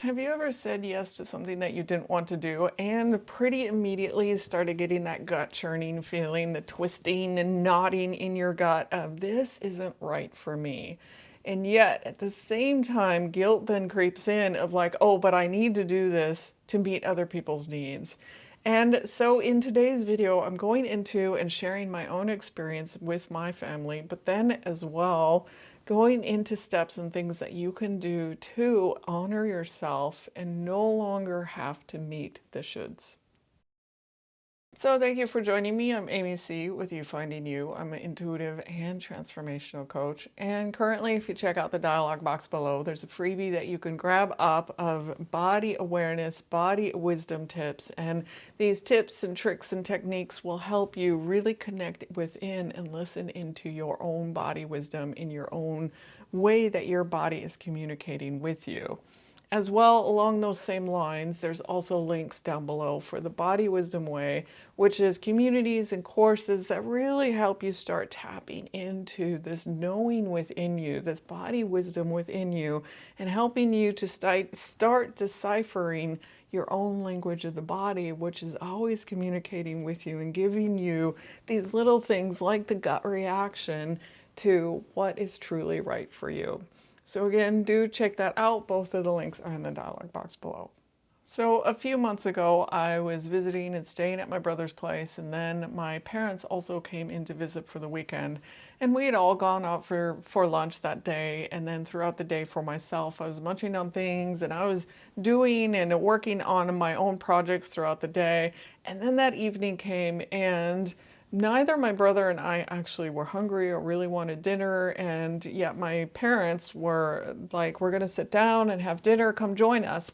Have you ever said yes to something that you didn't want to do and pretty immediately started getting that gut churning feeling, the twisting and knotting in your gut of this isn't right for me? And yet at the same time, guilt then creeps in of like, oh, but I need to do this to meet other people's needs. And so in today's video, I'm going into and sharing my own experience with my family, but then as well, going into steps and things that you can do to honor yourself and no longer have to meet the shoulds. So thank you for joining me. I'm Amy C with You Finding You. I'm an intuitive and transformational coach. And currently, if you check out the dialog box below, there's a freebie that you can grab up of body awareness, body wisdom tips. And these tips and tricks and techniques will help you really connect within and listen into your own body wisdom in your own way that your body is communicating with you. As well, along those same lines, there's also links down below for the Body Wisdom Way, which is communities and courses that really help you start tapping into this knowing within you, this body wisdom within you, and helping you to start deciphering your own language of the body, which is always communicating with you and giving you these little things like the gut reaction to what is truly right for you. So again, do check that out. Both of the links are in the dialog box below. So a few months ago, I was visiting and staying at my brother's place, and then my parents also came in to visit for the weekend. And we had all gone out for lunch that day, and then throughout the day for myself, I was munching on things, and I was doing and working on my own projects throughout the day. And then that evening came, and neither my brother and I actually were hungry or really wanted dinner, and yet my parents were like, we're gonna sit down and have dinner, come join us.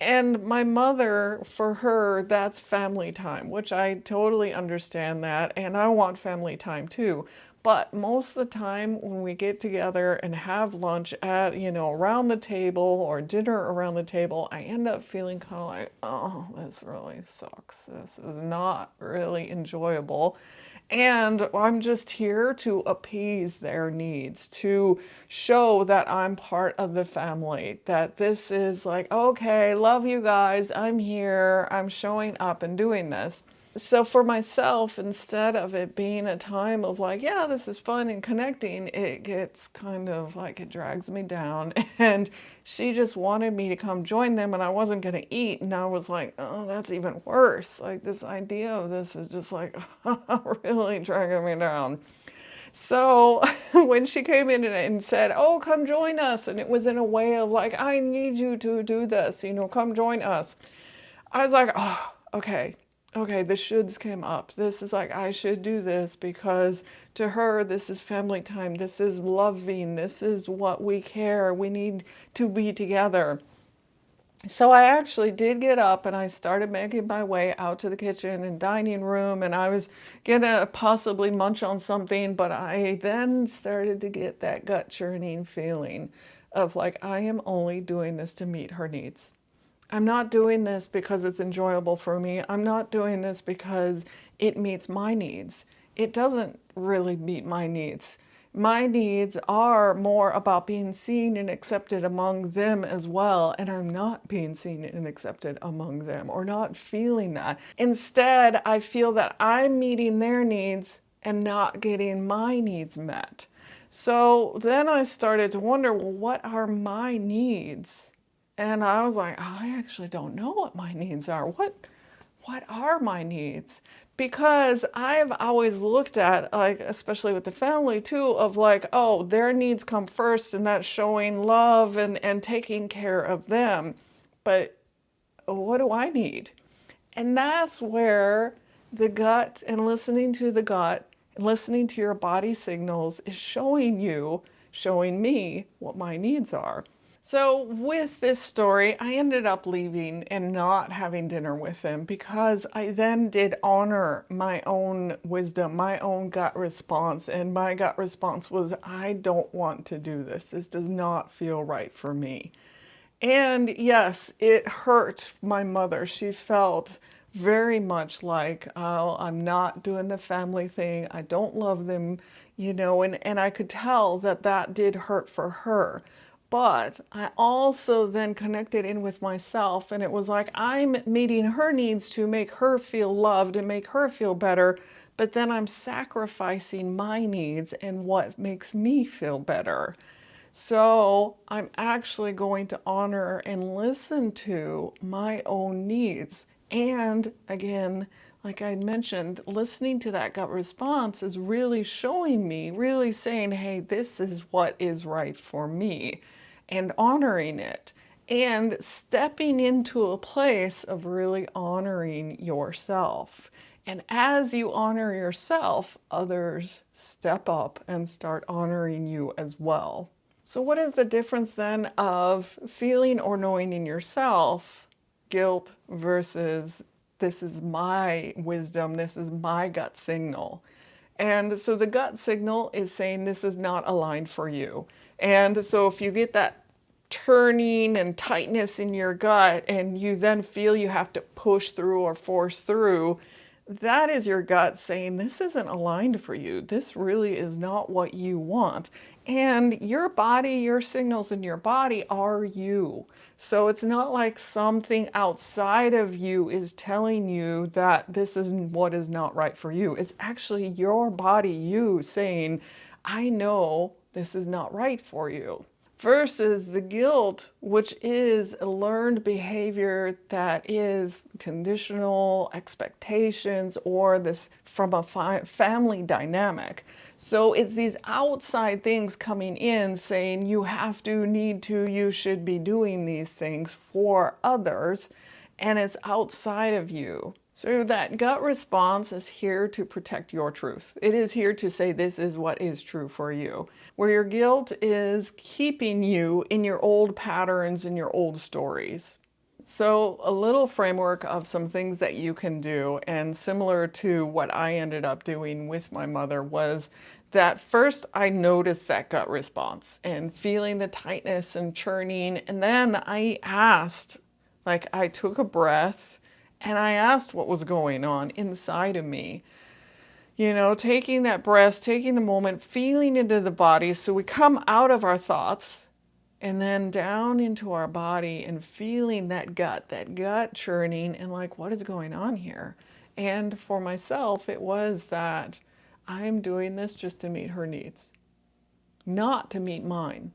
And my mother, for her, that's family time, which I totally understand that, and I want family time too. But most of the time when we get together and have lunch at, around the table or dinner around the table, I end up feeling kind of like, oh, this really sucks. This is not really enjoyable. And I'm just here to appease their needs, to show that I'm part of the family, that this is like, okay, love you guys, I'm here, I'm showing up and doing this. So for myself, instead of it being a time of like, yeah, this is fun and connecting, it gets kind of like it drags me down. And she just wanted me to come join them, and I wasn't going to eat. And I was like, oh, that's even worse. Like this idea of this is just like really dragging me down. So when she came in and said, oh, come join us, and it was in a way of like, I need you to do this, come join us. I was like, oh, okay, the shoulds came up. This is like, I should do this because to her, this is family time. This is loving. This is what we care. We need to be together. So I actually did get up and I started making my way out to the kitchen and dining room, and I was gonna possibly munch on something, but I then started to get that gut churning feeling of like, I am only doing this to meet her needs. I'm not doing this because it's enjoyable for me. I'm not doing this because it meets my needs. It doesn't really meet my needs. My needs are more about being seen and accepted among them as well, and I'm not being seen and accepted among them, or not feeling that. Instead, I feel that I'm meeting their needs and not getting my needs met. So then I started to wonder, well, what are my needs? And I was like, I actually don't know what my needs are. What are my needs? Because I've always looked at, like, especially with the family too, of like, oh, their needs come first, and that's showing love and taking care of them. But what do I need? And that's where the gut and listening to the gut and listening to your body signals is showing me what my needs are. So with this story, I ended up leaving and not having dinner with them because I then did honor my own wisdom, my own gut response. And my gut response was, I don't want to do this. This does not feel right for me. And yes, it hurt my mother. She felt very much like, oh, I'm not doing the family thing. I don't love them, and I could tell that that did hurt for her. But I also then connected in with myself, and it was like I'm meeting her needs to make her feel loved and make her feel better, but then I'm sacrificing my needs and what makes me feel better. So I'm actually going to honor and listen to my own needs. And again, like I mentioned, listening to that gut response is really showing me, really saying, hey, this is what is right for me, and honoring it. And stepping into a place of really honoring yourself. And as you honor yourself, others step up and start honoring you as well. So, what is the difference then of feeling or knowing in yourself guilt versus this is my wisdom, this is my gut signal? And so the gut signal is saying this is not aligned for you. And so if you get that turning and tightness in your gut and you then feel you have to push through or force through, that is your gut saying this isn't aligned for you. This really is not what you want. And your body, your signals in your body are you. So it's not like something outside of you is telling you that this is what is not right for you. It's actually your body, you saying, I know this is not right for you. Versus the guilt, which is a learned behavior that is conditional expectations or this from a family dynamic. So it's these outside things coming in saying you have to, need to, you should be doing these things for others, and it's outside of you. So that gut response is here to protect your truth. It is here to say this is what is true for you. Where your guilt is keeping you in your old patterns and your old stories. So a little framework of some things that you can do, and similar to what I ended up doing with my mother, was that first I noticed that gut response and feeling the tightness and churning, and then I asked, like I took a breath and I asked what was going on inside of me. You know, taking that breath, taking the moment, feeling into the body. So we come out of our thoughts and then down into our body and feeling that gut churning and like, what is going on here? And for myself, it was that I'm doing this just to meet her needs, not to meet mine.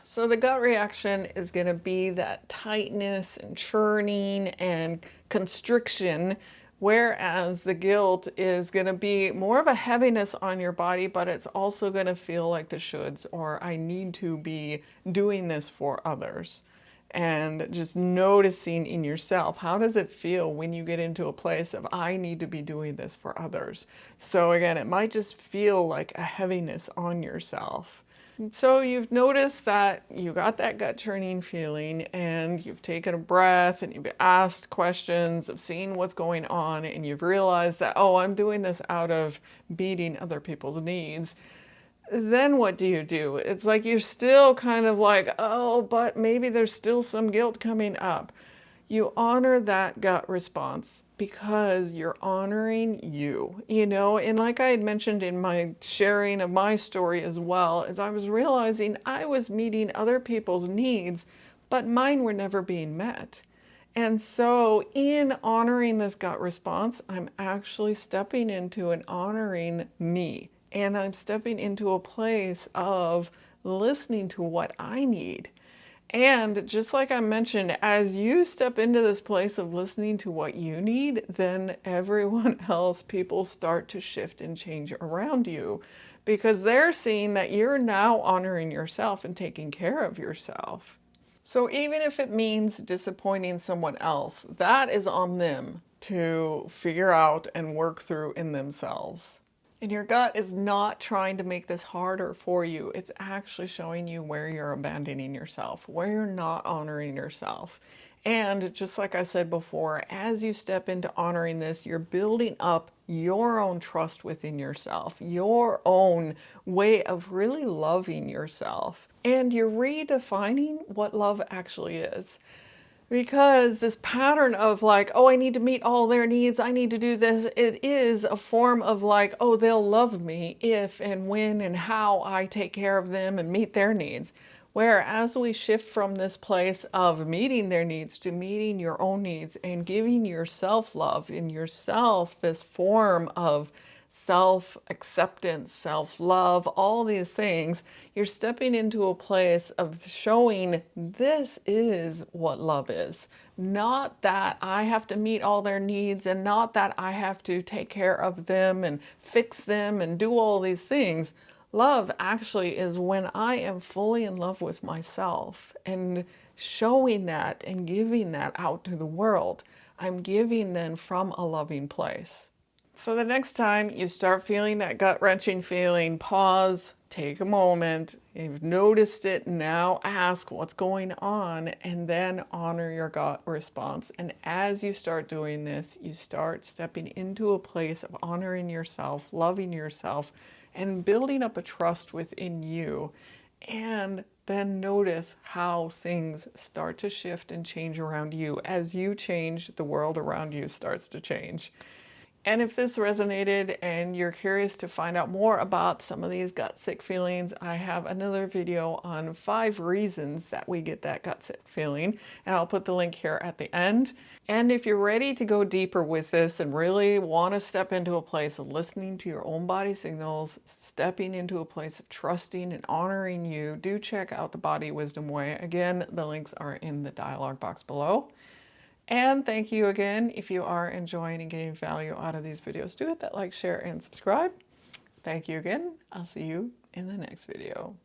So the gut reaction is going to be that tightness and churning and constriction, whereas the guilt is going to be more of a heaviness on your body, but it's also going to feel like the shoulds, or I need to be doing this for others. And just noticing in yourself, how does it feel when you get into a place of I need to be doing this for others? So again, it might just feel like a heaviness on yourself. So you've noticed that you got that gut churning feeling and you've taken a breath and you've asked questions of seeing what's going on, and you've realized that, oh, I'm doing this out of meeting other people's needs. Then what do? It's like you're still kind of like, oh, but maybe there's still some guilt coming up. You honor that gut response because you're honoring you, you know. And like I had mentioned in my sharing of my story as well, as I was realizing I was meeting other people's needs, but mine were never being met. And so in honoring this gut response, I'm actually stepping into and honoring me. And I'm stepping into a place of listening to what I need. And just like I mentioned, as you step into this place of listening to what you need, then everyone else, people start to shift and change around you because they're seeing that you're now honoring yourself and taking care of yourself. So even if it means disappointing someone else, that is on them to figure out and work through in themselves. And your gut is not trying to make this harder for you. It's actually showing you where you're abandoning yourself, where you're not honoring yourself. And just like I said before, as you step into honoring this, you're building up your own trust within yourself, your own way of really loving yourself. And you're redefining what love actually is. Because this pattern of like, oh, I need to meet all their needs, I need to do this, it is a form of like, oh, they'll love me if and when and how I take care of them and meet their needs. Where as we shift from this place of meeting their needs to meeting your own needs and giving yourself love in yourself, this form of self-acceptance, self-love, all these things, you're stepping into a place of showing this is what love is. Not that I have to meet all their needs and not that I have to take care of them and fix them and do all these things. Love actually is when I am fully in love with myself and showing that and giving that out to the world. I'm giving then from a loving place. So the next time you start feeling that gut-wrenching feeling, pause, take a moment. You've noticed it, now ask what's going on and then honor your gut response. And as you start doing this, you start stepping into a place of honoring yourself, loving yourself, and building up a trust within you. And then notice how things start to shift and change around you. As you change, the world around you starts to change. And if this resonated and you're curious to find out more about some of these gut sick feelings, I have another video on 5 reasons that we get that gut sick feeling, and I'll put the link here at the end. And if you're ready to go deeper with this and really want to step into a place of listening to your own body signals, stepping into a place of trusting and honoring you, do check out the Body Wisdom Way. Again, the links are in the dialog box below. And thank you again. If you are enjoying and getting value out of these videos, do hit that like, share, and subscribe. Thank you again. I'll see you in the next video.